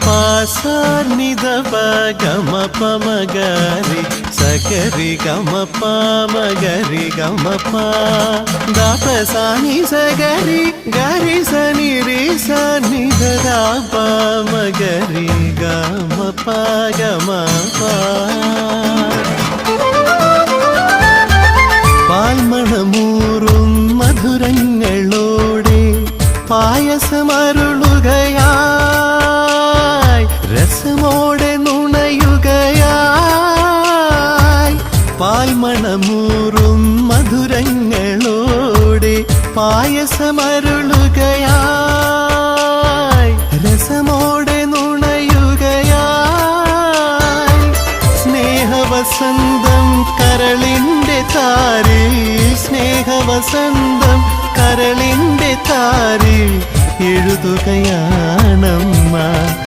പാസാർനിധ ഗമ പമഗരി സഗരി ഗമ പമഗരി ഗമ പ ദാപസാനി സഗരി ഗരി സനി രി സനി ധ പമഗരി ഗമ പ ഗമ പ പാൽമണമൂറും മധുരങ്ങളോടെ പായസമരുളുകയായി രസമോടെ നുണയുകയായി പാൽമണമൂറും മധുരങ്ങളോടെ പായസമരുളുകയായി രസമോടെ നുണയുകയായി സ്നേഹവസന്തം കരളിൻ്റെ താരിൽ സ്നേഹവസന്തം കരളിൻ്റെ താരിൽ എഴുതുകയായി